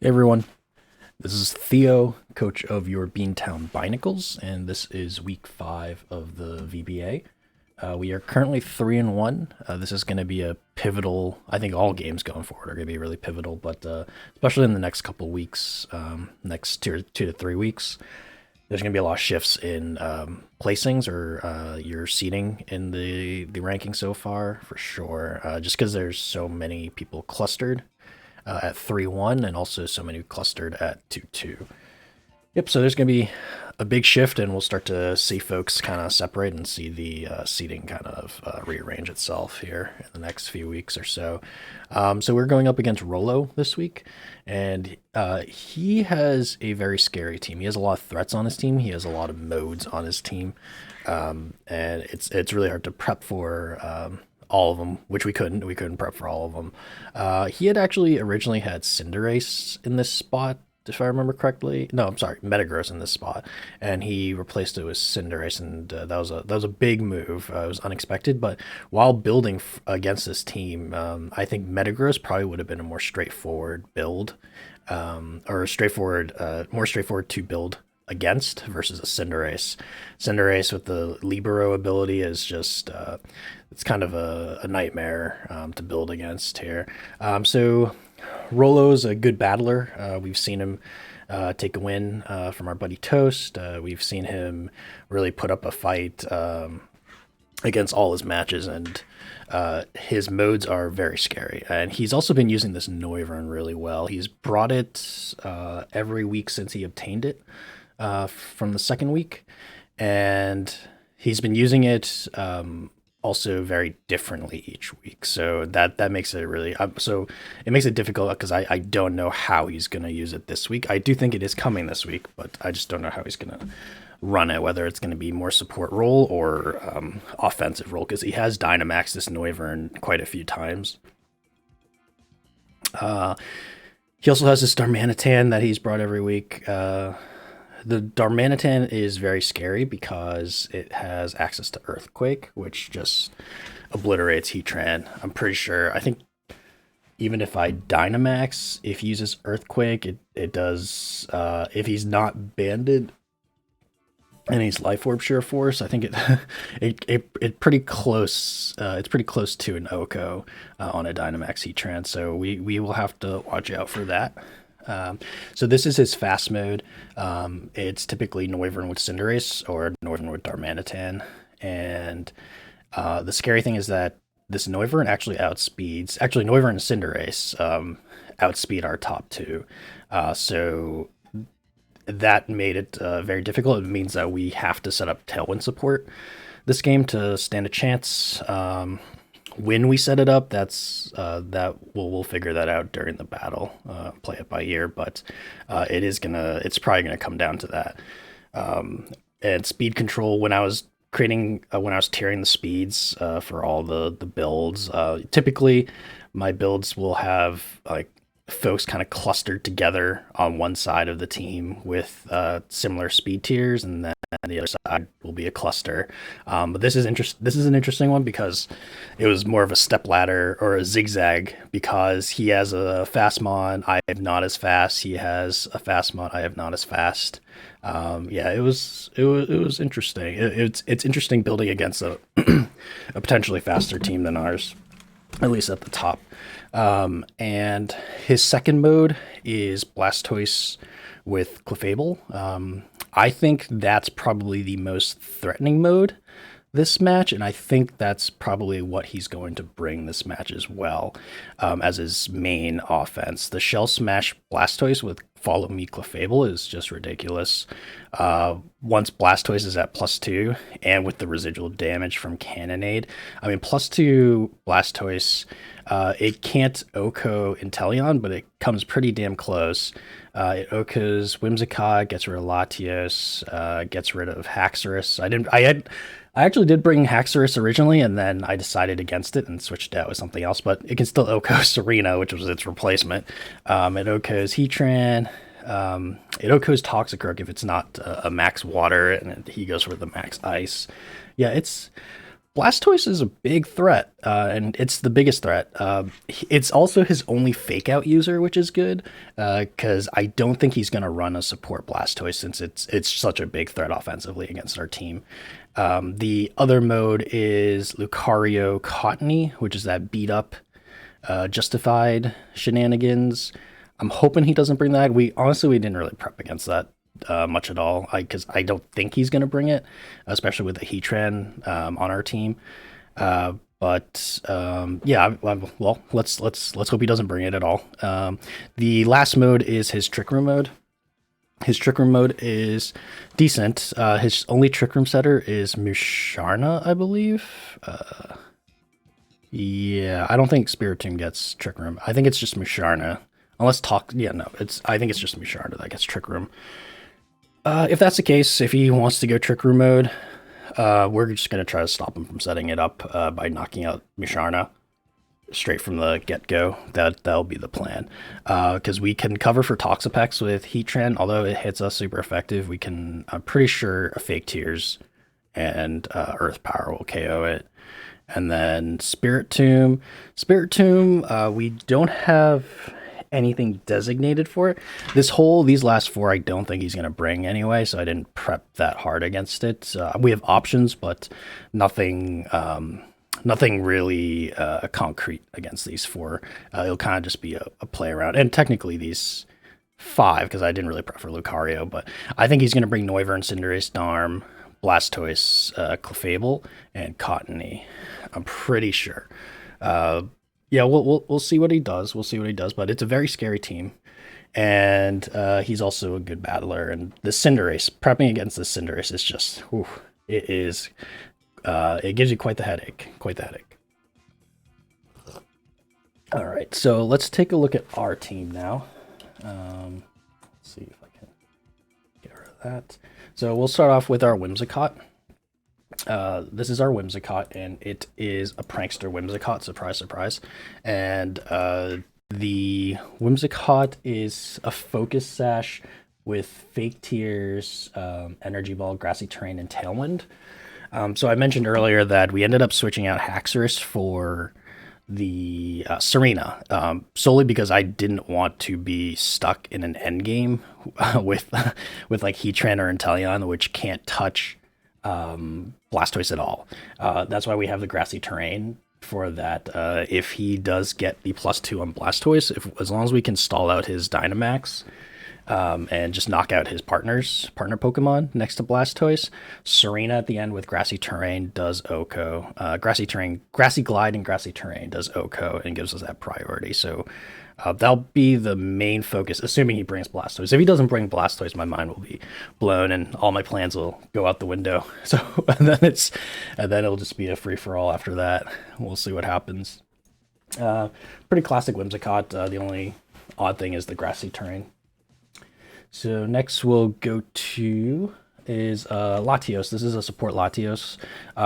Hey everyone, this is Theo, coach of your Beantown Binacles, and this is week 5 of the VBA. We are currently 3-1. This is going to be a pivotal. I think all games going forward are going to be really pivotal, but especially in the next couple weeks, next 2 to 3 weeks, there's going to be a lot of shifts in placings or your seating in the ranking so far, for sure. Just because there's so many people clustered at 3-1 and also so many clustered at 2-2. Yep, so there's going to be a big shift, and we'll start to see folks kind of separate and see the seating kind of rearrange itself here in the next few weeks or so. So we're going up against Rollo this week, and he has a very scary team. He has a lot of threats on his team. He has a lot of modes on his team, and it's really hard to prep for all of them, which we couldn't. We couldn't prep for all of them. He had actually originally had Cinderace in this spot, if I remember correctly. No, I'm sorry, Metagross in this spot, and he replaced it with Cinderace, and that was a big move. It was unexpected, but while building against this team, I think Metagross probably would have been a more straightforward build, or more straightforward to build against versus a Cinderace. Cinderace with the Libero ability is just it's kind of a nightmare to build against here. So Rollo's a good battler. We've seen him take a win from our buddy Toast. We've seen him really put up a fight against all his matches, and his modes are very scary. And he's also been using this Noivern really well. He's brought it every week since he obtained it from the second week, and he's been using it also very differently each week. So that makes it really so it makes it difficult because I don't know how he's going to use it this week. I do think it is coming this week, but I just don't know how he's going to run it, whether it's going to be more support role or offensive role, because he has Dynamax this Noivern quite a few times. He also has this Darmanitan that he's brought every week. The Darmanitan is very scary because it has access to Earthquake, which just obliterates Heatran. I'm pretty sure. I think even if I Dynamax, if he uses Earthquake, it does. If he's not banded and he's Life Orb Sheer Force, I think it pretty close. It's pretty close to an Oko on a Dynamax Heatran. So we will have to watch out for that. So this is his fast mode. It's typically Noivern with Cinderace or Noivern with Darmanitan. And the scary thing is that this Noivern actually Noivern and Cinderace outspeed our top two. So that made it very difficult. It means that we have to set up Tailwind support this game to stand a chance. When we set it up, we'll figure that out during the battle, play it by ear. But it's probably gonna come down to that. And speed control. When I was tiering the speeds for all the builds, typically my builds will have like folks kind of clustered together on one side of the team with similar speed tiers, and then the other side will be a cluster. But this is an interesting one because it was more of a step ladder or a zigzag, because he has a Fastmon, I am not as fast. He has a Fastmon, I am not as fast. Yeah, it was interesting. It's interesting building against a a potentially faster team than ours, at least at the top. And his second mode is Blastoise with Clefable. I think that's probably the most threatening mode this match, and I think that's probably what he's going to bring this match as well, as his main offense. The Shell Smash Blastoise with Follow Me Clefable is just ridiculous. Once Blastoise is at +2, and with the residual damage from Cannonade, I mean, +2 Blastoise, it can't Oko Inteleon, but it comes pretty damn close. It Okos Whimsicott, gets rid of Latios, gets rid of Haxorus. I actually did bring Haxorus originally, and then I decided against it and switched out with something else, but it can still Oko Serena, which was its replacement. It Okos Heatran. It Okos Toxicroak if it's not a max water, and he goes for the max ice. Yeah, Blastoise is a big threat, and it's the biggest threat. It's also his only fake out user, which is good, because I don't think he's going to run a support Blastoise since it's such a big threat offensively against our team. The other mode is Lucario Cottony, which is that beat up, justified shenanigans. I'm hoping he doesn't bring that. We didn't really prep against that much at all, because I don't think he's going to bring it, especially with the Heatran on our team. Yeah, well, let's hope he doesn't bring it at all. The last mode is his Trick Room mode. His Trick Room mode is decent. His only Trick Room setter is Musharna, I believe. Yeah, I don't think Spiritomb gets Trick Room. I think it's just Musharna. Unless talk, yeah, no, I think it's just Musharna that gets Trick Room. If that's the case, if he wants to go Trick Room mode, we're just going to try to stop him from setting it up by knocking out Musharna straight from the get-go. That'll be the plan. Because we can cover for Toxapex with Heatran, although it hits us super effective. I'm pretty sure a Fake Tears and Earth Power will KO it. And then Spiritomb, we don't have anything designated for it. These last four, I don't think he's going to bring anyway, so I didn't prep that hard against it. We have options, but nothing really concrete against these four. It'll kind of just be a play around, and technically these five, because I didn't really prep for Lucario, but I think he's going to bring Noivern, Cinderace, Darm, Blastoise, Clefable, and Cottony. I'm pretty sure. Yeah, we'll see what he does. But it's a very scary team, and he's also a good battler. And the Cinderace, prepping against the Cinderace is just, whew, it gives you quite the headache. All right, so let's take a look at our team now. Let's see if I can get rid of that. So we'll start off with our Whimsicott. This is our Whimsicott, and it is a prankster Whimsicott. Surprise, surprise. And the Whimsicott is a Focus Sash with Fake Tears, Energy Ball, Grassy Terrain, and Tailwind. So I mentioned earlier that we ended up switching out Haxorus for the Serena, solely because I didn't want to be stuck in an end game with like Heatran or Inteleon, which can't touch Blastoise at all. That's why we have the Grassy Terrain for that. If he does get the +2 on Blastoise, as long as we can stall out his Dynamax and just knock out his partner Pokemon next to Blastoise, Serena at the end with Grassy Terrain does OHKO. Grassy Glide and Grassy Terrain does OHKO and gives us that priority. So that'll be the main focus, assuming he brings Blastoise. If he doesn't bring Blastoise, my mind will be blown and all my plans will go out the window. So and then it'll just be a free for all after that. We'll see what happens. Pretty classic Whimsicott. The only odd thing is the Grassy Terrain. So next we'll go to is Latios. This is a support Latios.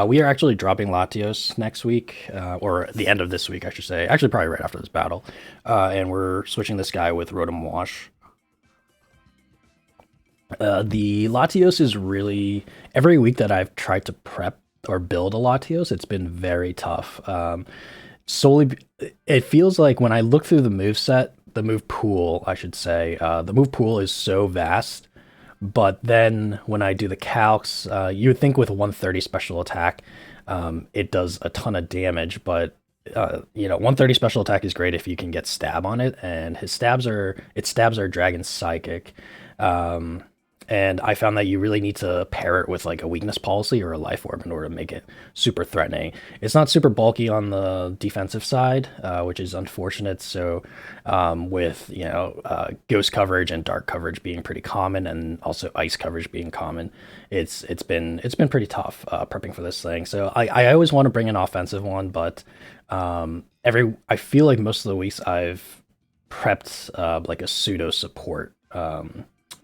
We are actually dropping Latios next week, or the end of this week, I should say. Actually, probably right after this battle. And we're switching this guy with Rotom Wash. The Latios is really... Every week that I've tried to prep or build a Latios, it's been very tough. Solely, it feels like when I look through the moveset, the move pool, I should say, the move pool is so vast. But then when I do the calcs, you would think with 130 special attack, it does a ton of damage. But 130 special attack is great if you can get stab on it, and it stabs our Dragon Psychic. And I found that you really need to pair it with like a weakness policy or a life orb in order to make it super threatening. It's not super bulky on the defensive side, which is unfortunate. So with ghost coverage and dark coverage being pretty common, and also ice coverage being common, it's been pretty tough prepping for this thing. So I always want to bring an offensive one, but I feel like most of the weeks I've prepped like a pseudo support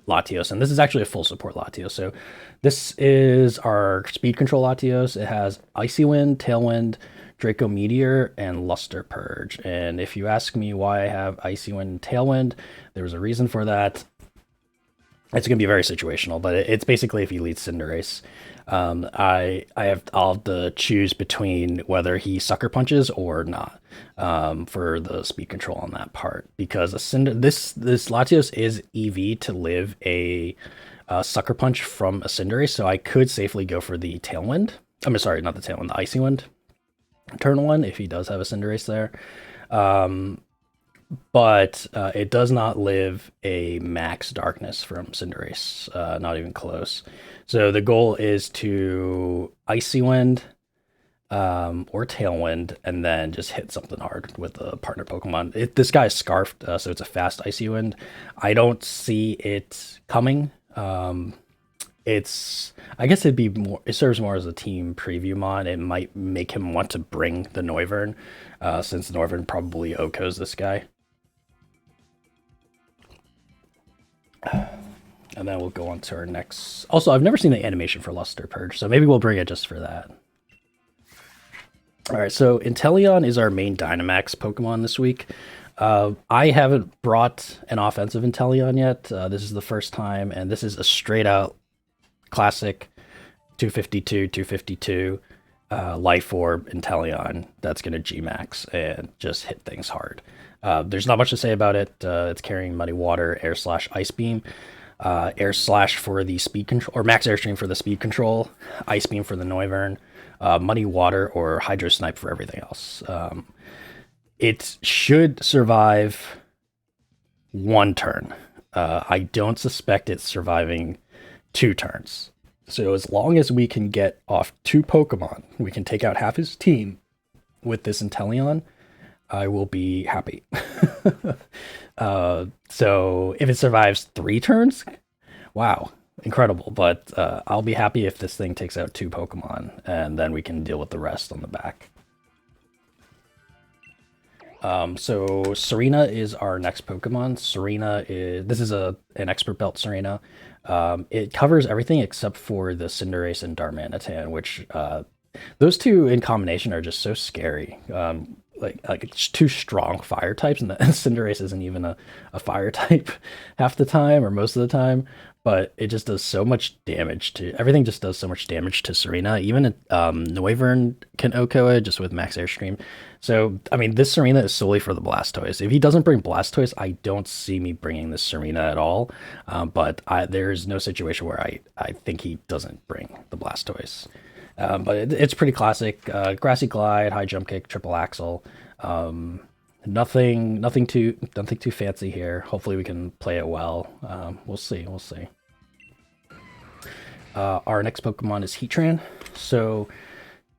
Latios, and this is actually a full support Latios. So this is our speed control Latios. It has Icy Wind, Tailwind, Draco Meteor, and Luster Purge. And if you ask me why I have Icy Wind and Tailwind, there was a reason for that. It's going to be very situational, but it's basically if you lead Cinderace. I'll have to choose between whether he sucker punches or not, for the speed control on that part, because a cinder this Latios is EV to live a sucker punch from a Cinderace, so I could safely go for the Tailwind. I'm sorry, not the Tailwind, the Icy Wind turn one if he does have a Cinderace there. Um, but it does not live a max darkness from Cinderace, not even close. So the goal is to Icy Wind, or Tailwind, and then just hit something hard with a partner Pokemon. This guy is Scarfed, so it's a fast Icy Wind. I don't see it coming. I guess it'd be more. It serves more as a team preview mod. It might make him want to bring the Noivern, since Noivern probably OHKOs this guy. And then we'll go on to our next. Also, I've never seen the animation for Luster Purge, so maybe we'll bring it just for that. All right, so Inteleon is our main Dynamax Pokemon this week. I haven't brought an offensive Inteleon yet. This is the first time, and this is a straight out classic 252, 252 Life Orb Inteleon that's going to G-Max and just hit things hard. There's not much to say about it. It's carrying Muddy Water, Air Slash, Ice Beam, Air Slash for the speed control, or Max Airstream for the speed control, Ice Beam for the Noivern, Muddy Water or Hydro Snipe for everything else. It should survive one turn. I don't suspect it's surviving 2 turns. So as long as we can get off 2 Pokemon, we can take out half his team with this Inteleon, I will be happy. So if it survives 3 turns, wow, incredible. But I'll be happy if this thing takes out 2 Pokemon, and then we can deal with the rest on the back. So Serena is our next Pokemon. This is an Expert Belt Serena. It covers everything except for the Cinderace and Darmanitan, which those two in combination are just so scary. Like it's 2 strong fire types, and the Cinderace isn't even a fire type half the time or most of the time. But it just does so much damage to everything. Just does so much damage to Serena. Even Noivern can OHKO it just with Max Airstream. So I mean, this Serena is solely for the Blastoise. If he doesn't bring Blastoise, I don't see me bringing this Serena at all. But there's no situation where I think he doesn't bring the Blastoise. But it's pretty classic. Grassy Glide, high jump kick, triple axle. Nothing too fancy here. Hopefully we can play it well. We'll see. Our next Pokemon is Heatran. So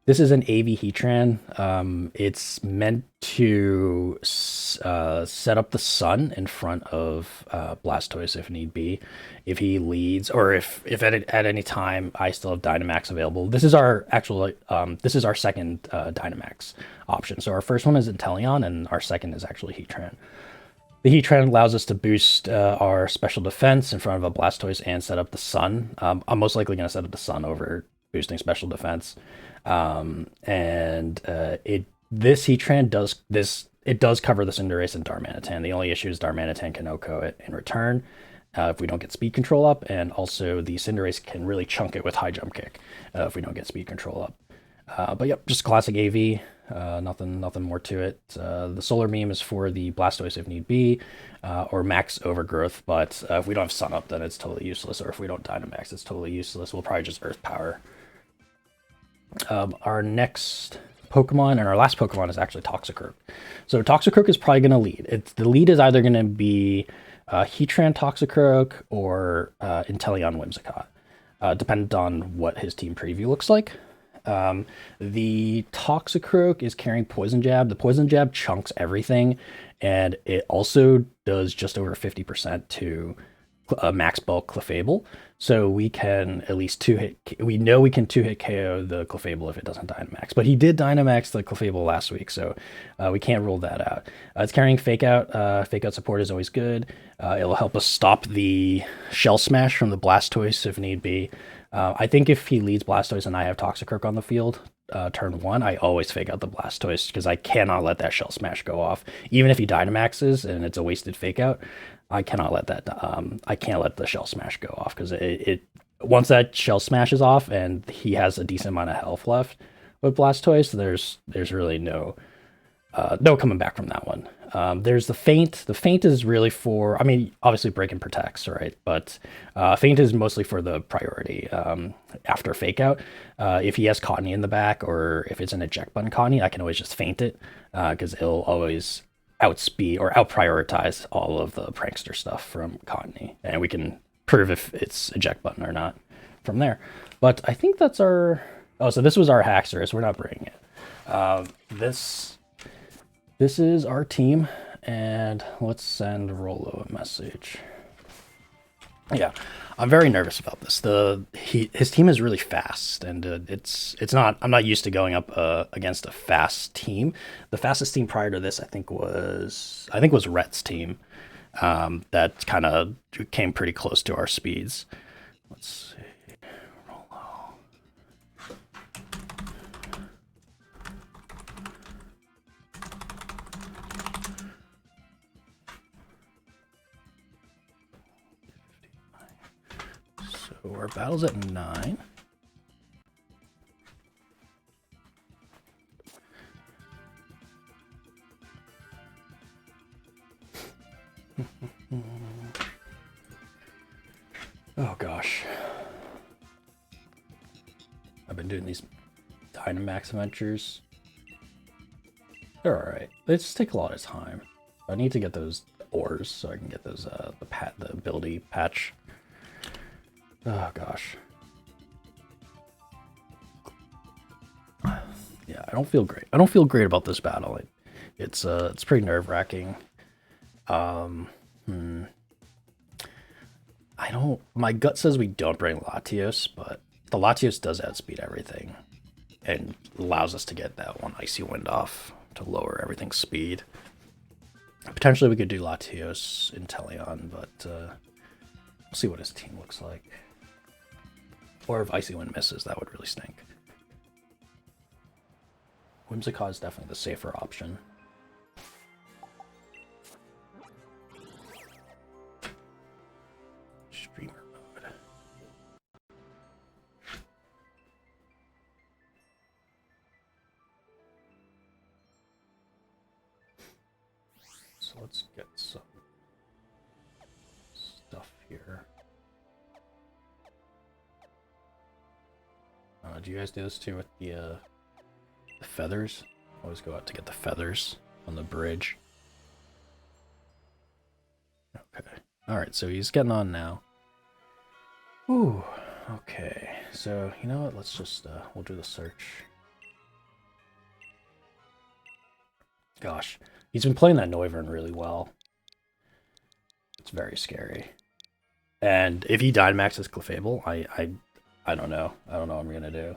this is an AV Heatran. It's meant to set up the sun in front of Blastoise if need be. If he leads, or if at any time I still have Dynamax available. This is our second Dynamax option. So our first one is Inteleon, and our second is actually Heatran. The Heatran allows us to boost our special defense in front of a Blastoise and set up the sun. I'm most likely going to set up the sun over boosting special defense. This Heatran does cover the Cinderace and Darmanitan. The only issue is Darmanitan can OHKO it in return if we don't get speed control up, and also the Cinderace can really chunk it with high jump kick if we don't get speed control up. But yep, just classic AV. Nothing more to it. The Solar Beam is for the Blastoise if need be, or Max Overgrowth. But if we don't have Sun Up, then it's totally useless. Or if we don't Dynamax, it's totally useless. We'll probably just Earth Power. Our next Pokemon and our last Pokemon is actually Toxicroak. So Toxicroak is probably going to lead. The lead is either going to be Heatran Toxicroak or Inteleon Whimsicott, depending on what his team preview looks like. The Toxicroak is carrying Poison Jab. The Poison Jab chunks everything, and it also does just over 50% to max bulk Clefable. So we can at least we know we can 2-hit KO the Clefable if it doesn't Dynamax. But he did Dynamax the Clefable last week, so we can't rule that out. It's carrying Fake Out. Fake Out support is always good. It'll help us stop the Shell Smash from the Blastoise if need be. I think if he leads Blastoise and I have Toxicroak on the field, turn 1, I always Fake Out the Blastoise because I cannot let that Shell Smash go off. Even if he Dynamaxes and it's a wasted Fake Out, I cannot let that. I can't let the Shell Smash go off because once that shell smashes off and he has a decent amount of health left with Blastoise, there's really no coming back from that one. There's the feint. The feint is really for, I mean, obviously break and protects, right? But feint is mostly for the priority after fake out. If he has Cottony in the back, or if it's an eject button Cottony, I can always just feint it because it'll always outspeed or out prioritize all of the prankster stuff from Cottony, and we can prove if it's eject button or not from there. But I think that's our. Oh, so this was our Haxorus. We're not bringing it. This is our team, and let's send Rollo a message. Yeah, I'm very nervous about this. His team is really fast, and it's not. I'm not used to going up against a fast team. The fastest team prior to this, I think was Rhett's team. That kind of came pretty close to our speeds. Let's see. So our battle's at 9. Oh gosh. I've been doing these Dynamax adventures. They're alright. They just take a lot of time. I need to get those ores so I can get those the ability patch. Oh gosh. Yeah, I don't feel great. I don't feel great about this battle. It's pretty nerve-wracking. My gut says we don't bring Latios, but the Latios does outspeed everything and allows us to get that one Icy Wind off to lower everything's speed. Potentially we could do Latios Inteleon, but we'll see what his team looks like. Or if Icy Wind misses, that would really stink. Whimsicott is definitely the safer option. Streamer mode. So let's get some stuff here. Do you guys do this too with the feathers? Always go out to get the feathers on the bridge. Okay. Alright, so he's getting on now. Ooh, okay. So, you know what? Let's just, we'll do the search. Gosh, he's been playing that Noivern really well. It's very scary. And if he Dynamaxes Clefable, I don't know. I don't know what I'm gonna do.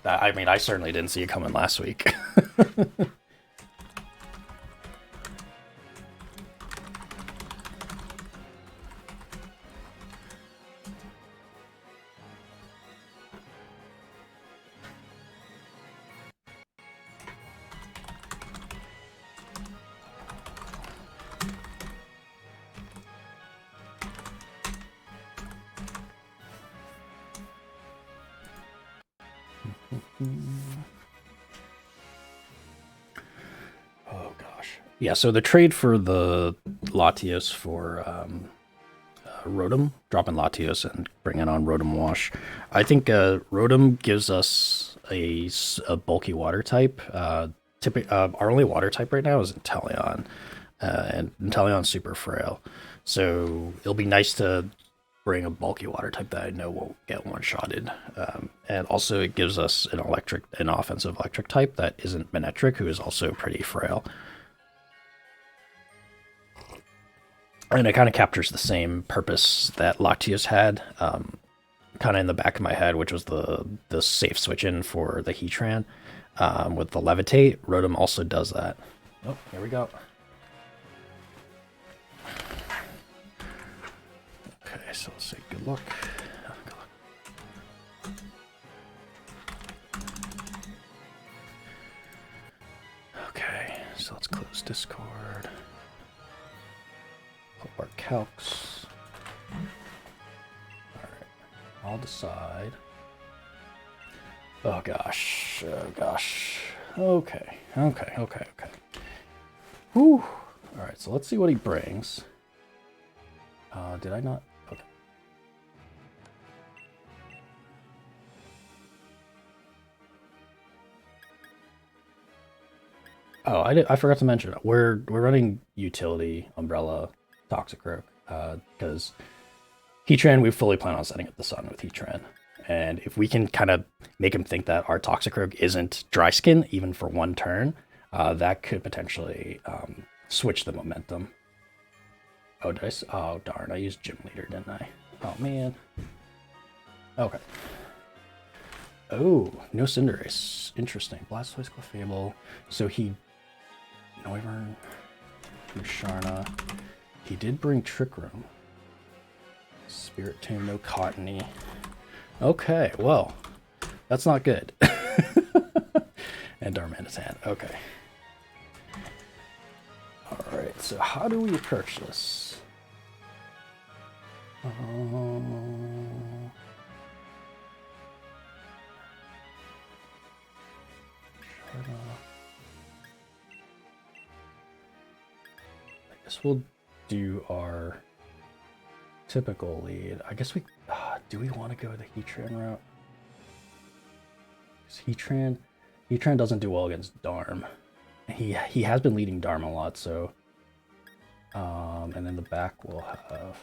I mean, I certainly didn't see it coming last week. Oh gosh. Yeah, so the trade for the Latios for Rotom, dropping Latios and bringing on Rotom Wash. I think Rotom gives us a bulky water type. Our only water type right now is Inteleon, and Inteleon's super frail. So it'll be nice to bring a bulky water type that I know won't get one-shotted. And also it gives us an offensive electric type that isn't Manectric, who is also pretty frail. And it kind of captures the same purpose that Latios had, kind of in the back of my head, which was the safe switch in for the Heatran. With the Levitate, Rotom also does that. Oh, here we go. Okay, so let's say good luck. Okay, so let's close Discord. Pull up our calcs. Alright. I'll decide. Oh gosh. Oh gosh. Okay. Whew. Alright, so let's see what he brings. Did I not? Okay. Oh, I forgot to mention, we're running utility, umbrella, toxic rogue, because Heatran, we fully plan on setting up the sun with Heatran. And if we can kind of make him think that our Toxic Rogue isn't dry skin, even for one turn, that could potentially switch the momentum. Oh, oh, darn, I used Gym Leader, didn't I? Oh, man. Okay. Oh, no Cinderace. Interesting. Blastoise, Clefable. So he... Noivern, Musharna. He did bring Trick Room. Spirit Tomb, no Cottony. Okay, well, that's not good. And Darmanitan, okay. Alright, so how do we approach this? I guess we'll do our typical lead. I guess we... do we want to go the Heatran route? Because Heatran doesn't do well against Darm. He has been leading Darm a lot, so... and then the back will have...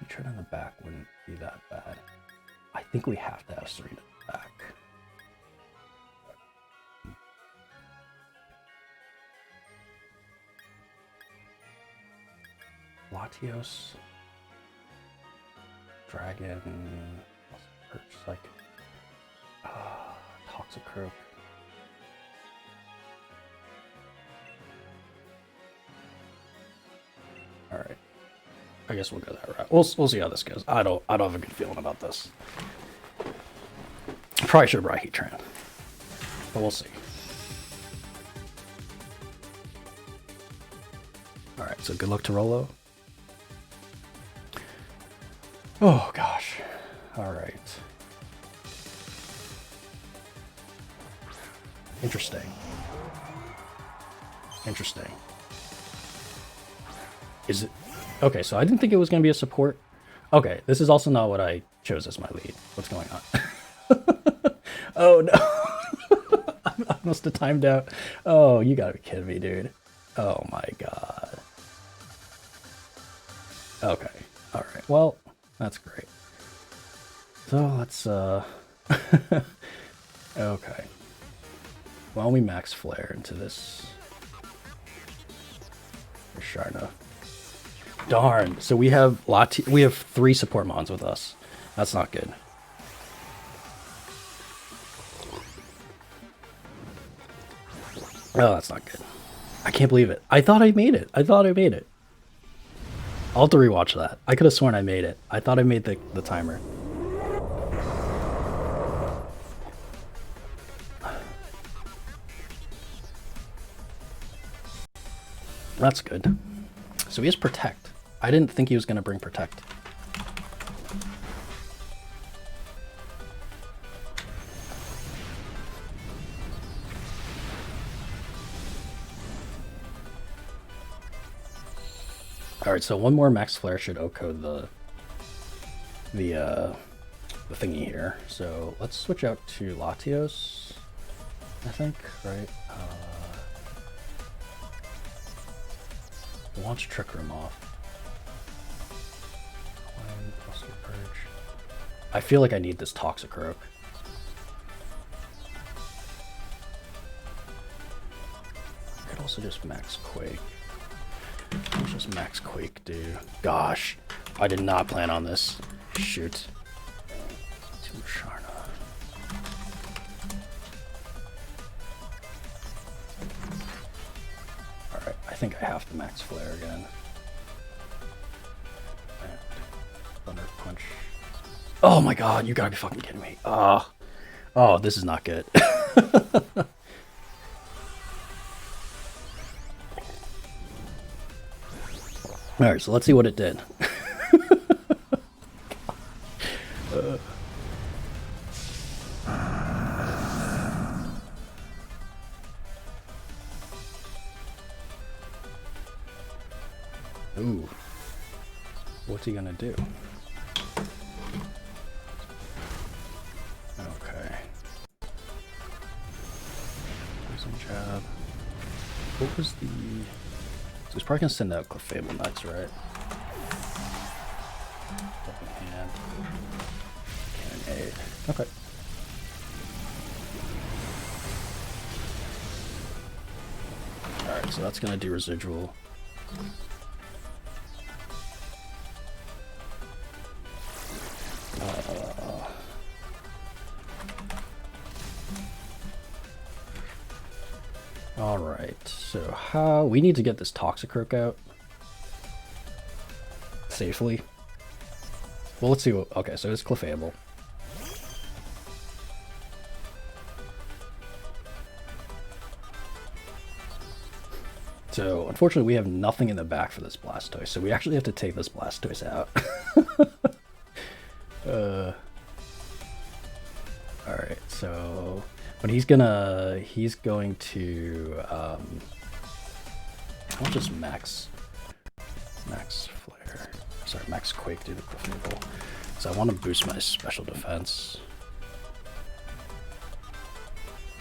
Heatran in the back wouldn't be that bad. I think we have to have Serena in the back. Latios, Dragon, like Toxic Croak. All right, I guess we'll go that route. We'll see how this goes. I don't have a good feeling about this. Probably should have brought Heatran, but we'll see. All right, so good luck to Rollo. Oh gosh. All right. Interesting. Is it okay? So I didn't think it was going to be a support. Okay, this is also not what I chose as my lead. What's going on? Oh no. I must have timed out. Oh, you gotta be kidding me, dude. Oh my god. Okay. All right. Well, that's great. So let's okay. Why don't we max flare into this Sharna? Darn. So we have we have 3 support mons with us. That's not good. Oh, that's not good. I can't believe it. I thought I made it. I'll have to rewatch that. I could have sworn I made it. I thought I made the timer. That's good. So he has Protect. I didn't think he was going to bring Protect. Alright, so one more Max Flare should OHKO the thingy here. So let's switch out to Latios, I think, right? Launch Trick Room off. I feel like I need this Toxic Rogue. I could also just Max Quake. Let's just Max Quake, dude. Gosh, I did not plan on this. Shoot. Too much Sharna. Alright, I think I have to Max Flare again. And Thunder Punch. Oh my god, you gotta be fucking kidding me. Oh, this is not good. Alright, so let's see what it did. Ooh. What's he gonna do? Okay. Some jab. What was the... So he's probably gonna send out Clefable next, right? Open hand. Cannon 8. Okay. Alright, so that's gonna do residual. Alright, so how... We need to get this Toxicroak out. Safely. Well, let's see what... Okay, so it's Clefable. So, unfortunately, we have nothing in the back for this Blastoise, so we actually have to take this Blastoise out. Alright, so... But he's going to... I'll just max Flare. Sorry, max Quake through the Clefable. So I want to boost my special defense.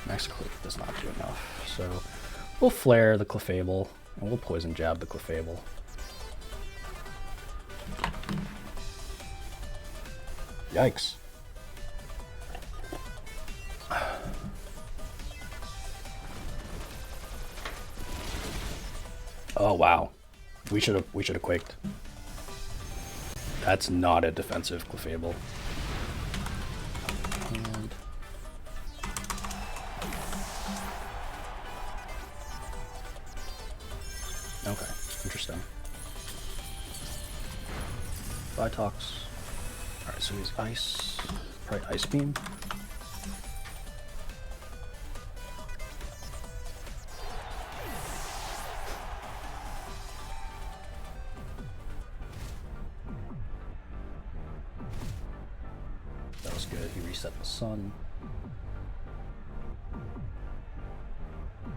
Max Quake does not do enough, so... We'll Flare the Clefable, and we'll Poison Jab the Clefable. Yikes. Oh wow. We should have quaked. That's not a defensive Clefable. And... Okay, interesting. Vitox. Alright, so he's Ice. Probably Ice Beam. That was good. He reset the sun.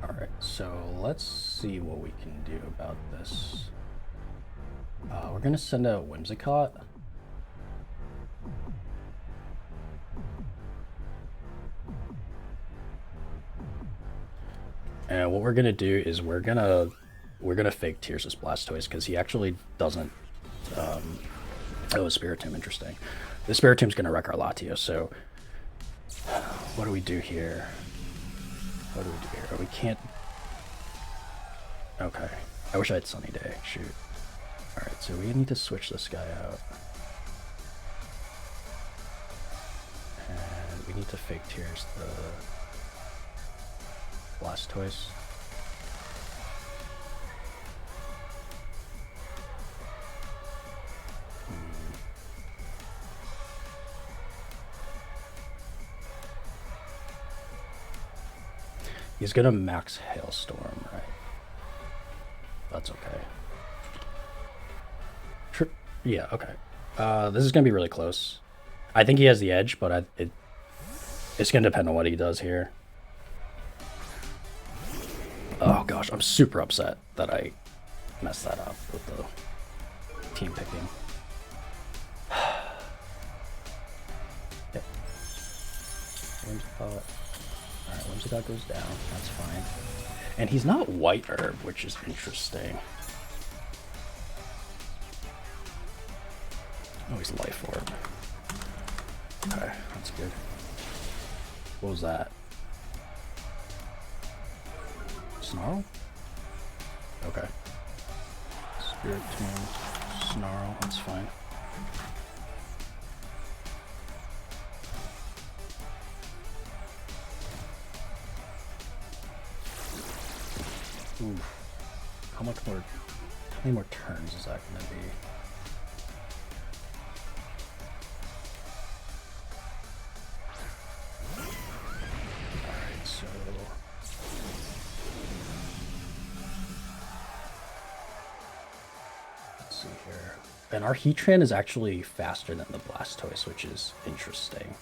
Alright, so let's see what we can do about this. We're gonna send out Whimsicott. And what we're gonna do is we're gonna fake Tears this Blastoise because he actually doesn't. Oh, Spiritomb, interesting. The Spiritomb's gonna wreck our Latios. So what do we do here? What do we do here? Oh, we can't. Okay. I wish I had Sunny Day. Shoot. Alright, so we need to switch this guy out. And we need to fake Tears the Blastoise. He's gonna max Hailstorm, right? That's okay. Yeah, okay. This is gonna be really close. I think he has the edge, but it's gonna depend on what he does here. Oh gosh, I'm super upset that I messed that up with the team picking. Yep. Whimsicott. Alright, Whimsicott goes down. That's fine. And he's not White Herb, which is interesting. Oh, he's Life Orb. Okay, that's good. What was that? Snarl? Okay. Spiritomb, Snarl, that's fine. Ooh. How many more turns is that gonna be? Alright, so let's see here. And our Heatran is actually faster than the Blastoise, which is interesting.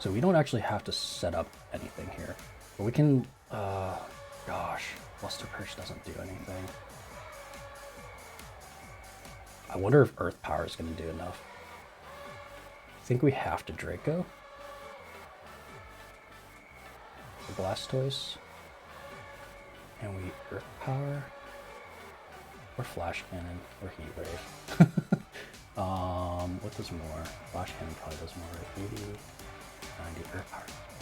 So we don't actually have to set up anything here. But we can gosh. Luster Perch doesn't do anything. I wonder if Earth Power is going to do enough. I think we have to Draco. The Blastoise. And we Earth Power. Or Flash Cannon. Or Heat Wave. What does more? Flash Cannon probably does more, right? 80, 90, Earth Power does more.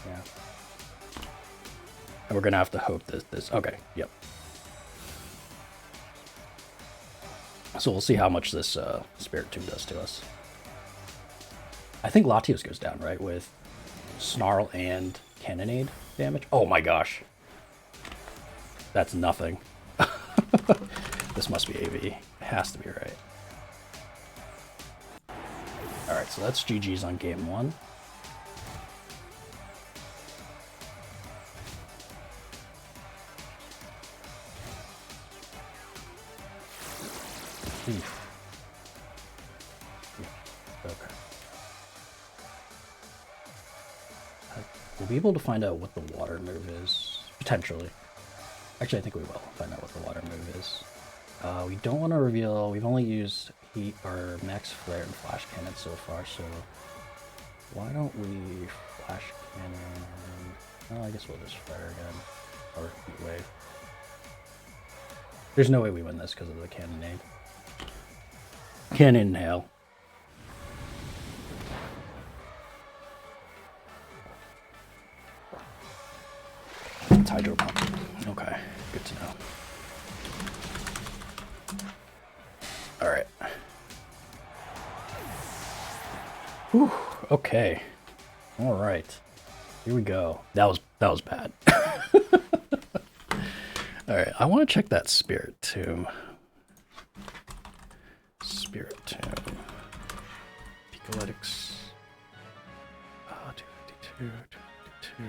Yeah. And we're gonna have to hope this. Okay, yep. So we'll see how much this Spirit Tube does to us. I think Latios goes down, right, with Snarl and Cannonade damage. Oh my gosh. That's nothing. This must be AV. It has to be right. Alright, so that's GG's on game 1. Okay. We'll be able to find out what the water move is, potentially. Actually, I think we will find out what the water move is. We don't want to reveal, we've only used Heat or Max Flare and Flash Cannon so far, so why don't we Flash Cannon? Oh, I guess we'll just Flare again, or Heat Wave. There's no way we win this because of the Cannonade. Cannon Hail. It's Hydro Pump. Okay, good to know. Alright. Whew, okay. Alright. Here we go. That was bad. Alright, I want to check that Spirit Tomb. Spirit Tomb. Picolytics. 252, 252.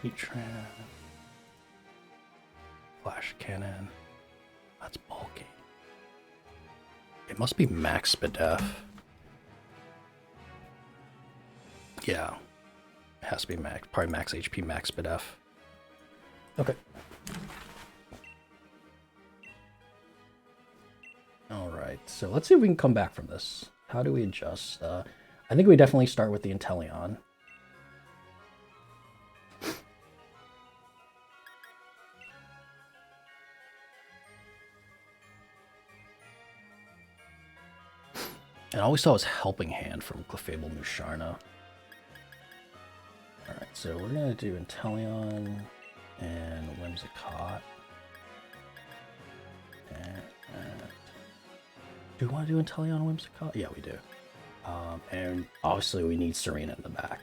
Heatran. Flash Cannon. That's bulky. It must be Max Spadef. Yeah. It has to be Max. Probably Max HP, Max Spadef. Okay. Alright, so let's see if we can come back from this. How do we adjust? I think we definitely start with the Inteleon. And all we saw was Helping Hand from Clefable Musharna. Alright, so we're going to do Inteleon and Whimsicott. And do we want to do Inteleon and Whimsicott? Yeah, we do. And obviously we need Serena in the back.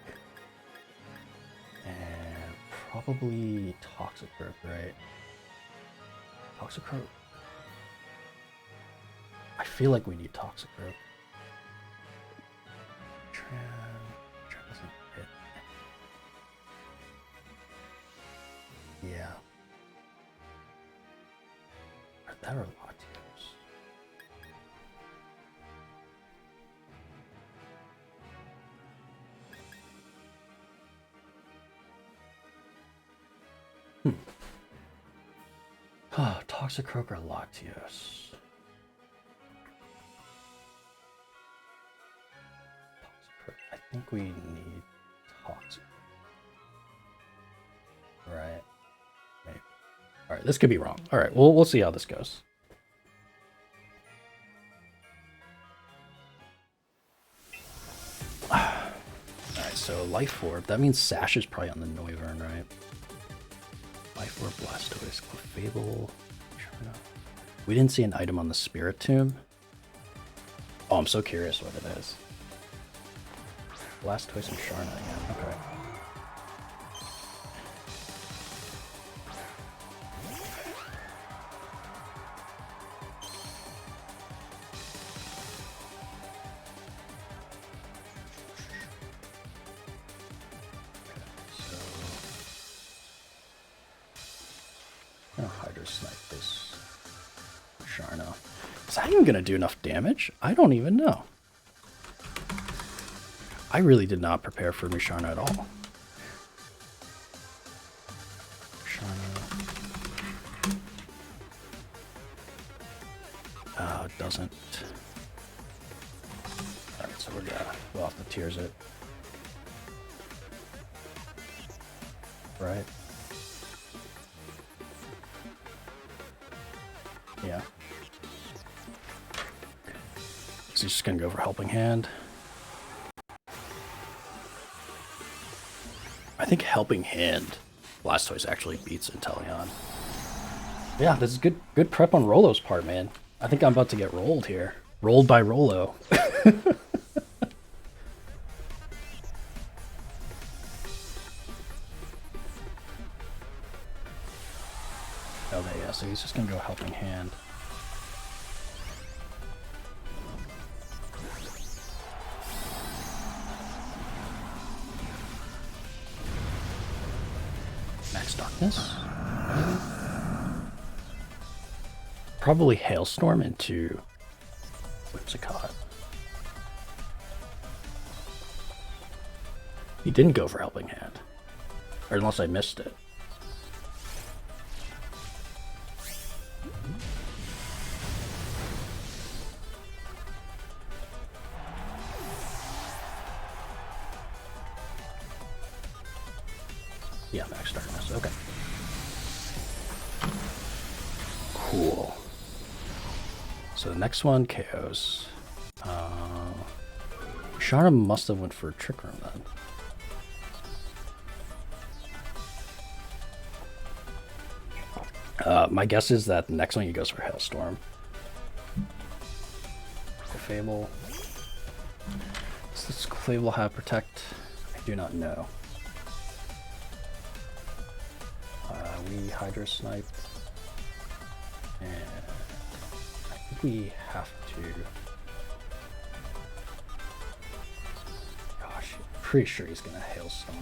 And probably Toxicroak, right? Toxicroak? I feel like we need Toxicroak. Tran doesn't hit. Yeah. That or Latios. Toxicroak or Latios. I think we need Toxic. Right. Maybe. Alright, this could be wrong. Alright, we'll see how this goes. Alright, so Life Orb. That means Sash is probably on the Noivern, right? Life Orb, Blastoise, Clefable. We didn't see an item on the Spirit Tomb. Oh, I'm so curious what it is. Blastoise and Sharna again. Okay. So I'll Hydro Snipe this Sharna. Is that even gonna do enough damage? I don't even know. I really did not prepare for Musharna at all. It doesn't. Alright, so we'll have to tears it. Right? Yeah. So he's just gonna go for Helping Hand. I think Helping Hand Blastoise actually beats Inteleon. Yeah, this is good prep on Rollo's part, man. I think I'm about to get rolled here. Rolled by Rollo. Okay, yeah, so he's just gonna go Helping Hand. Max Darkness? Probably Hailstorm into Whimsicott. He didn't go for Helping Hand. Or unless I missed it. Yeah, Max Darkness. Okay. Cool. So the next one, KOs. Sharna must have went for Trick Room then. My guess is that the next one he goes for Hailstorm. Clefable. Does this Clefable have Protect? I do not know. We Hydro Snipe. And I think we have to... Gosh, pretty sure he's gonna Hailstorm.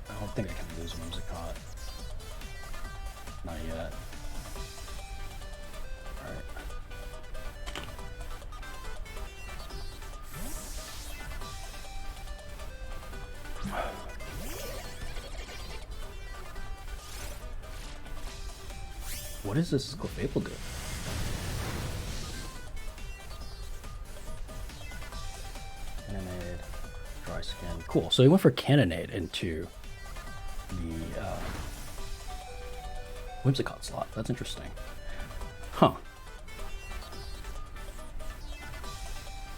I don't think I can lose Whimsicott. Not yet. Alright. What does this Clefable do? Cannonade, Dry Skin. Cool. So he went for Cannonade into the Whimsicott slot. That's interesting. Huh.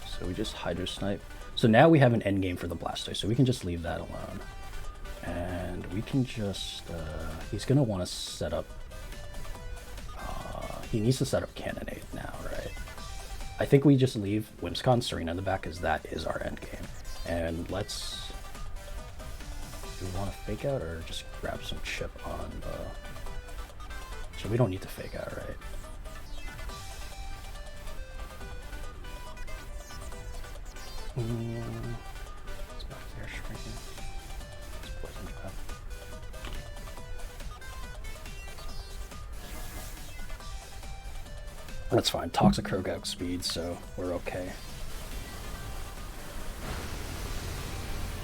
So we just Hydro Snipe. So now we have an endgame for the Blastoise, so we can just leave that alone. And we can just... he's going to want to set up... he needs to set up Cannonade now, right? I think we just leave Whimsicott and Serena in the back, because that is our endgame. And let's... Do we want to Fake Out, or just grab some chip on the... So we don't need to Fake Out, right? It's back there shrinking. It's Poison Trap. That's fine. Toxicroak out speed, so we're okay.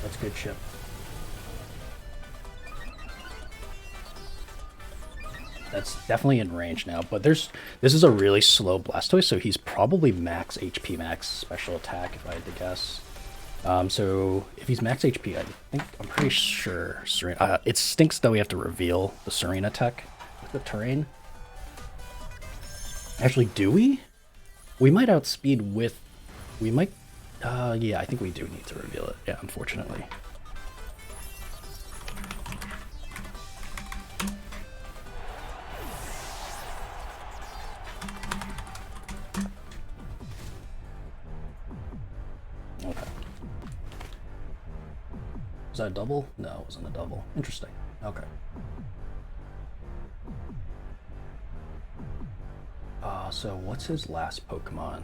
That's good chip. That's definitely in range now, but this is a really slow Blastoise, so he's probably max HP, max special attack, if I had to guess. So if he's max HP, I'm pretty sure Serena... it stinks that we have to reveal the Serena tech with the terrain. Actually, do we? We might outspeed with... We might... yeah, I think we do need to reveal it. Yeah, unfortunately. Okay. Was that a double? No, it wasn't a double. Interesting. Okay. So what's his last Pokemon?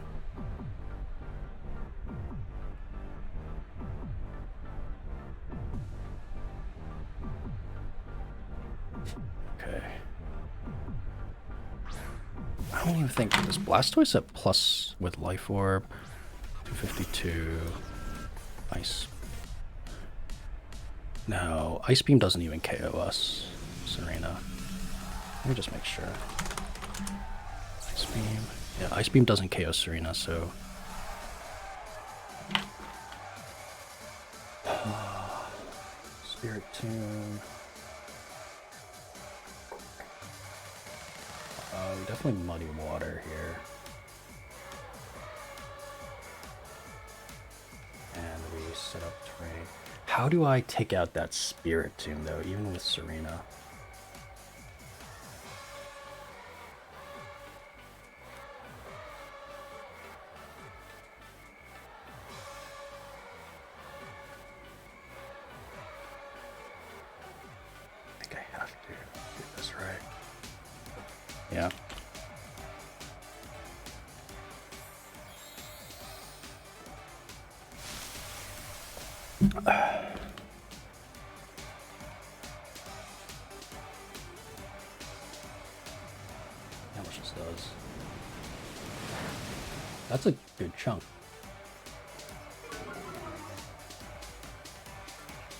Okay. I don't even to think, is Blastoise at plus with Life Orb? 252. Ice. No, Ice Beam doesn't even KO us, Serena. Let me just make sure. Ice Beam. Yeah, Ice Beam doesn't KO Serena, so... Spirit Tune. Definitely Muddy Water here. And we set up terrain. How do I take out that Spirit Tune, though, even with Serena? I think I have to do this right. Yeah. How much this does? That's a good chunk.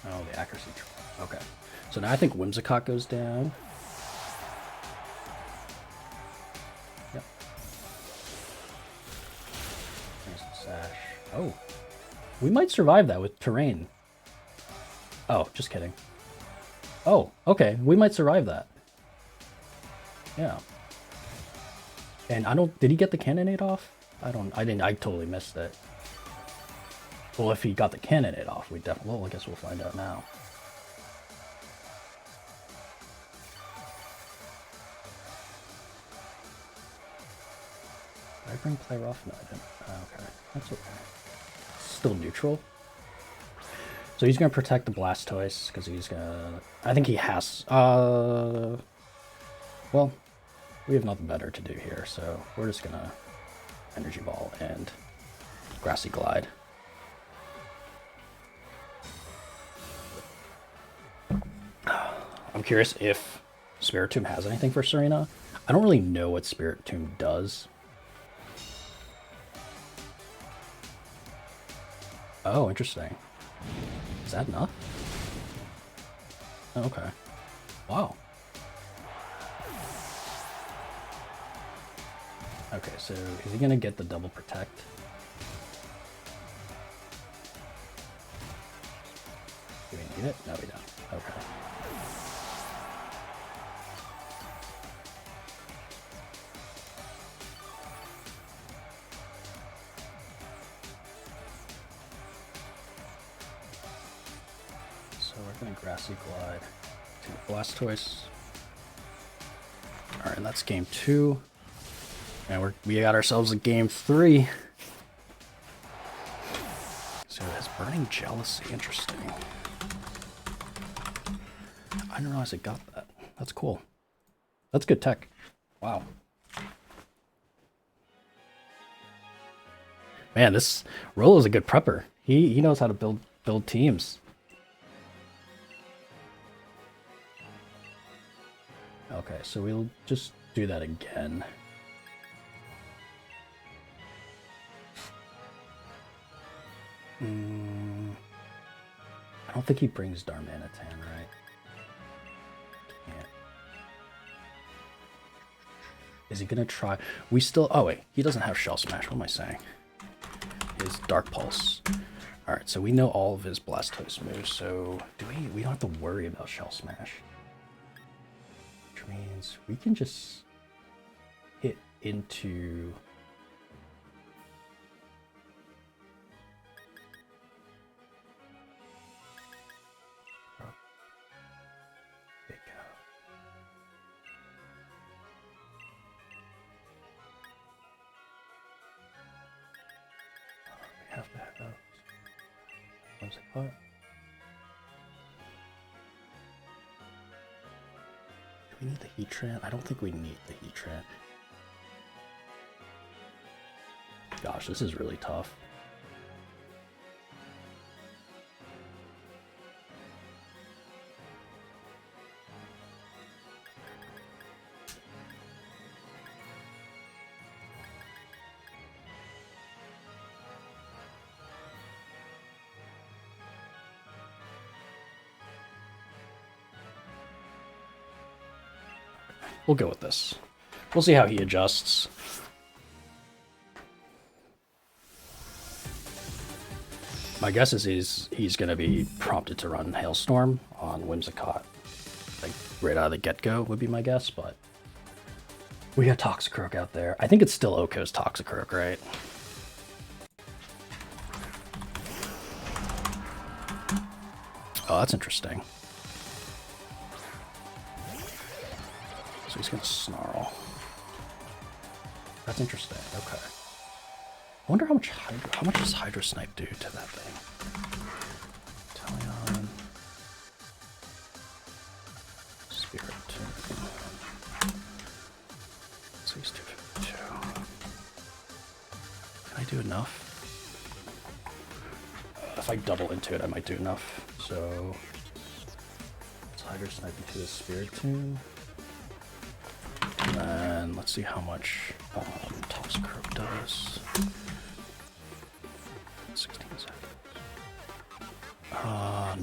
Oh, the accuracy. Okay. So now I think Whimsicott goes down. Yep. There's the Sash. Oh. We might survive that with terrain. Oh, just kidding. Oh, okay. We might survive that. Yeah. And I don't... Did he get the Cannonade off? I didn't... I totally missed it. Well, if he got the Cannonade off, we definitely... Well, I guess we'll find out now. Did I bring Play Rough? No, I didn't. Okay. That's okay. Still neutral. So he's going to protect the Blastoise, because he's going to... I think he has... Well, we have nothing better to do here, so we're just going to Energy Ball and Grassy Glide. I'm curious if Spiritomb has anything for Serena. I don't really know what Spiritomb does. Oh, interesting. Is that enough? Oh, okay. Wow. Okay, so is he gonna get the double protect? Do we need it? No, we don't. Okay. So we're gonna Grassy Glide to Blastoise. All right, that's game 2. And we got ourselves a game 3. So it has Burning Jealousy. Interesting. I didn't realize it got that. That's cool. That's good tech. Wow. Man, this Rollo is a good prepper. He knows how to build teams. Okay, so we'll just do that again. I don't think he brings Darmanitan, right? Can't. Is he gonna try? We still... Oh, wait. He doesn't have Shell Smash. What am I saying? His Dark Pulse. Alright, so we know all of his Blastoise moves, so we don't have to worry about Shell Smash. Which means we can just hit into... have to have those. What's it called? Do we need the Heatran? I don't think we need the Heatran. Gosh, this is really tough. We'll go with this. We'll see how he adjusts. My guess is he's going to be prompted to run Hailstorm on Whimsicott. Like, right out of the get-go would be my guess, but... We got Toxicroak out there. I think it's still Oko's Toxicroak, right? Oh, that's interesting. So he's gonna Snarl. That's interesting. Okay. I wonder how much does Hydro Snipe do to that thing? Talion. Spirit Tomb. So he's 252. Can I do enough? If I double into it, I might do enough. So let's Hydro Snipe into the Spirit Tomb. And then let's see how much Toxicroak does. 16 seconds.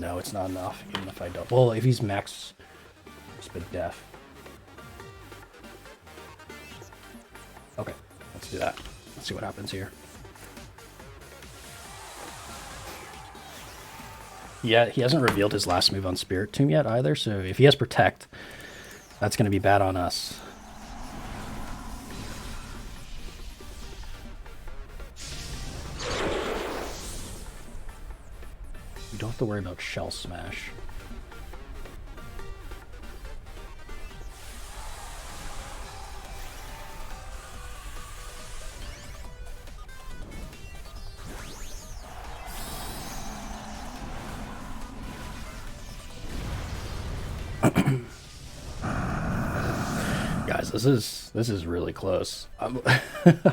No, it's not enough, even if I don't. Well, if he's max Spit Def. Okay, let's do that. Let's see what happens here. Yeah, he hasn't revealed his last move on Spirit Tomb yet either, so if he has Protect, that's going to be bad on us. We don't have to worry about Shell Smash. Guys, this is really close. How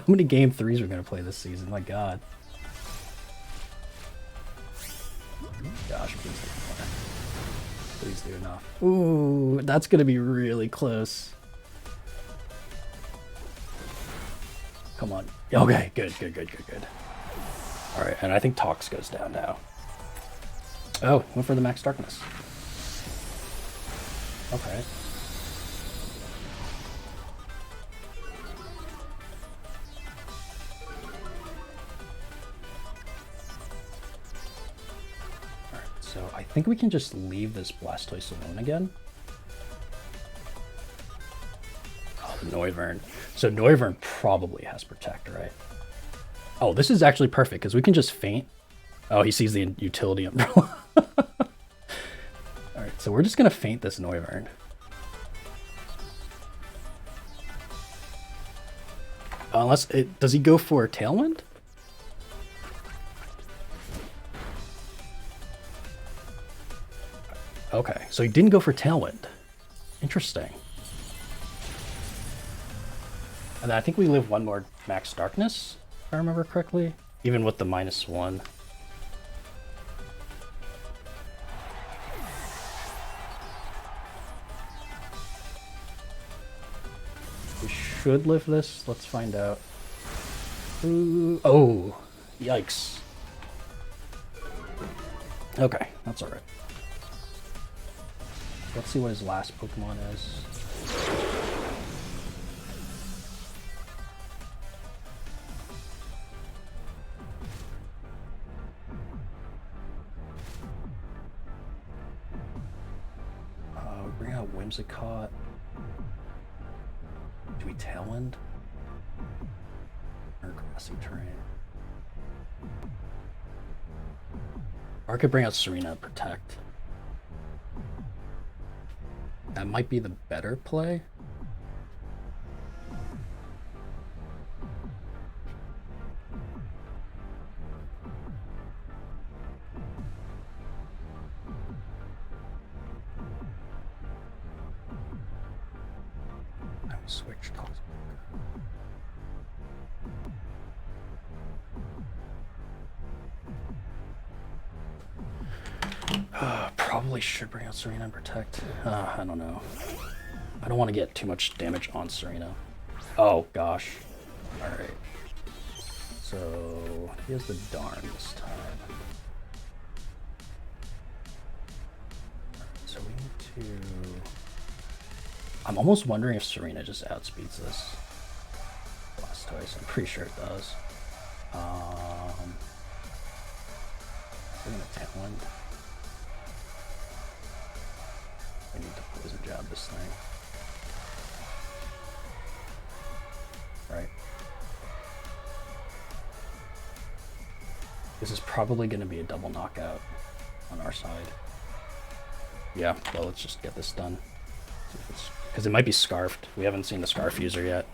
many game 3s we're gonna play this season? My God. Gosh, please do enough. Ooh, that's gonna be really close. Come on. Okay, good. All right, and I think Tox goes down now. Oh, went for the Max Darkness. Okay. Alright, so I think we can just leave this Blastoise alone again. Oh, the Noivern. So Noivern probably has Protect, right? Oh, this is actually perfect, because we can just feint. Oh, he sees the utility umbrella. Alright, so we're just going to feint this Noivern. Unless it... Does he go for Tailwind? Okay, so he didn't go for Tailwind. Interesting. And then I think we live one more Max Darkness, if I remember correctly. Even with the -1. We should live this. Let's find out. Ooh, oh, yikes. Okay, that's alright. Let's see what his last Pokemon is. We bring out Whimsicott. Do we Tailwind? Or Grassy Terrain? Or I could bring out Serena and Protect. That might be the better play. Switch Toxic. Probably should bring out Serena and Protect. I don't know. I don't want to get too much damage on Serena. Oh gosh. Alright. So he has the Darn this time. So we need to I'm almost wondering if Serena just outspeeds this Blastoise. I'm pretty sure it does. We're gonna Tailwind. We need to Poison Jab this thing. Right. This is probably gonna be a double knockout on our side. Yeah, well, let's just get this done. Because it might be Scarfed. We haven't seen the Scarf user yet.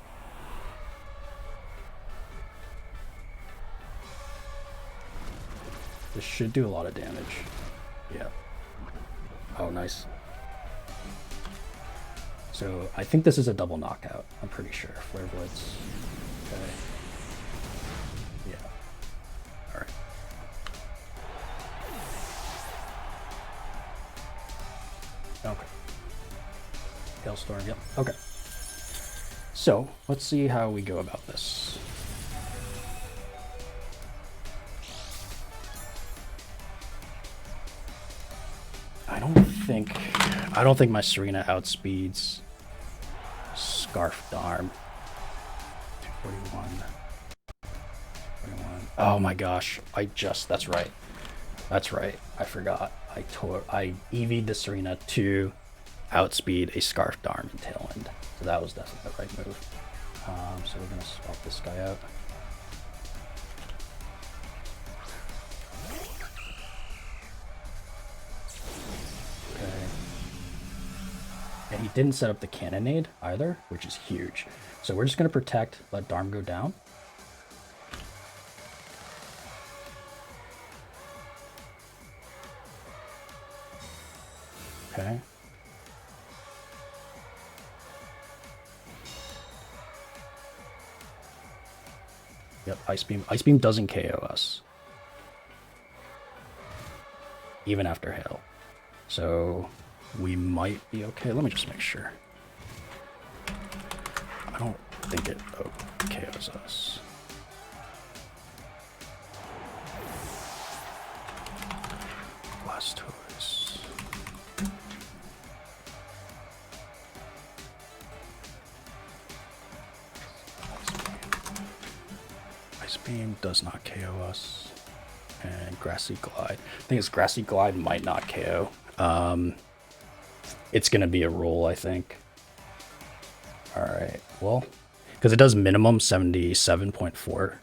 This should do a lot of damage. Yeah. Oh, nice. So I think this is a double knockout. I'm pretty sure. Flare Blitz. Okay. Yeah. Alright. Okay. Hailstorm, yep. Okay. So, let's see how we go about this. I don't think my Serena outspeeds Scarf Darm. 241. 21. Oh my gosh. That's right. That's right. I forgot. I EV'd the Serena to outspeed a Scarf Darm and Tailwind. So that was definitely the right move. So we're gonna swap this guy out. And he didn't set up the Cannonade either, which is huge. So we're just going to protect, let Darm go down. Okay. Yep, Ice Beam. Ice Beam doesn't KO us. Even after Hail. So we might be okay. Let me just make sure. I don't think it KOs us. Blastoise. Ice Beam does not KO us. And Grassy Glide. I think it's Grassy Glide might not KO. It's going to be a roll, I think. All right. Well, because it does minimum 77.4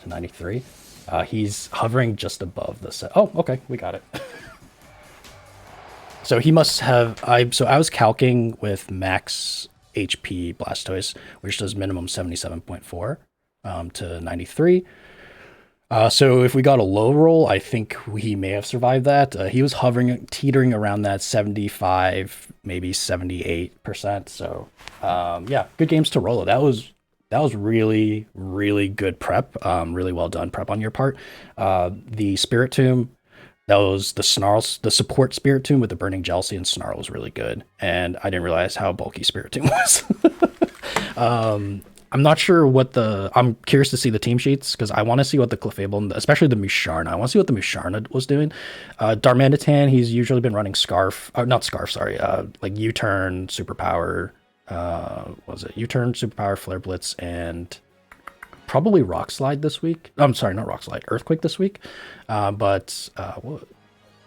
to 93. He's hovering just above the set. Oh, okay. We got it. So he must have... So I was calcing with max HP Blastoise, which does minimum 77.4 to 93. So if we got a low roll, I think he may have survived that. He was hovering, teetering around that 75, maybe 78%. So yeah, good games to Rollo. That was really, really good prep. Really well done prep on your part. The Spirit Tomb, that was the support Spirit Tomb with the Burning Jealousy and Snarl was really good. And I didn't realize how bulky Spirit Tomb was. I'm not sure I'm curious to see the team sheets because I want to see what the Clefable, especially the Musharna. I want to see what the Musharna was doing. Darmanitan, he's usually been running like U-Turn, Superpower, U-Turn, Superpower, Flare Blitz, and probably Rock Slide this week. I'm sorry, not Rock Slide, Earthquake this week. But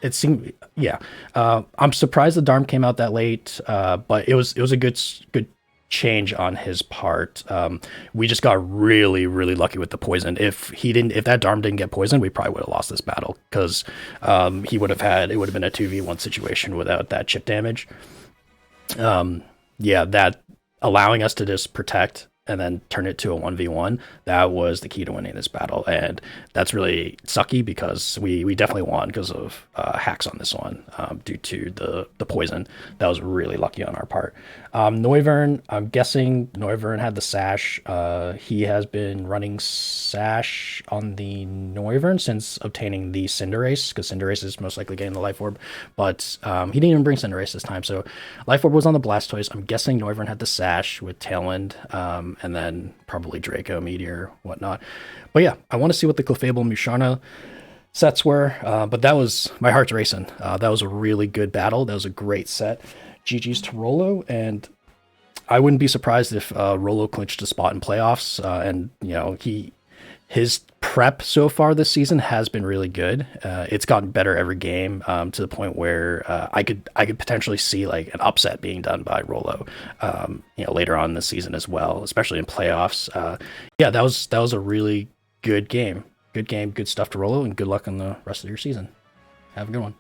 it seemed, yeah. I'm surprised the Darm came out that late, but it was a good change on his part. We just got really, really lucky with the poison. If that Darm didn't get poisoned, we probably would have lost this battle because it would have been a 2v1 situation without that chip damage. Yeah, that allowing us to just protect and then turn it to a 1v1, that was the key to winning this battle. And that's really sucky because we definitely won because of hacks on this one due to the poison. That was really lucky on our part. Noivern, I'm guessing Noivern had the Sash. He has been running Sash on the Noivern since obtaining the Cinderace, because Cinderace is most likely getting the Life Orb, but he didn't even bring Cinderace this time. So Life Orb was on the Blastoise. I'm guessing Noivern had the Sash with Tailwind, and then probably Draco, Meteor, whatnot. But yeah, I want to see what the Clefable Musharna sets were, but that was, my heart's racing. That was a really good battle. That was a great set. GG's to Rollo, and I wouldn't be surprised if Rollo clinched a spot in playoffs. And his prep so far this season has been really good. It's gotten better every game, to the point where I could potentially see like an upset being done by Rollo, later on this season as well, especially in playoffs. Yeah, that was a really good game. Good game, good stuff to Rollo, and good luck on the rest of your season. Have a good one.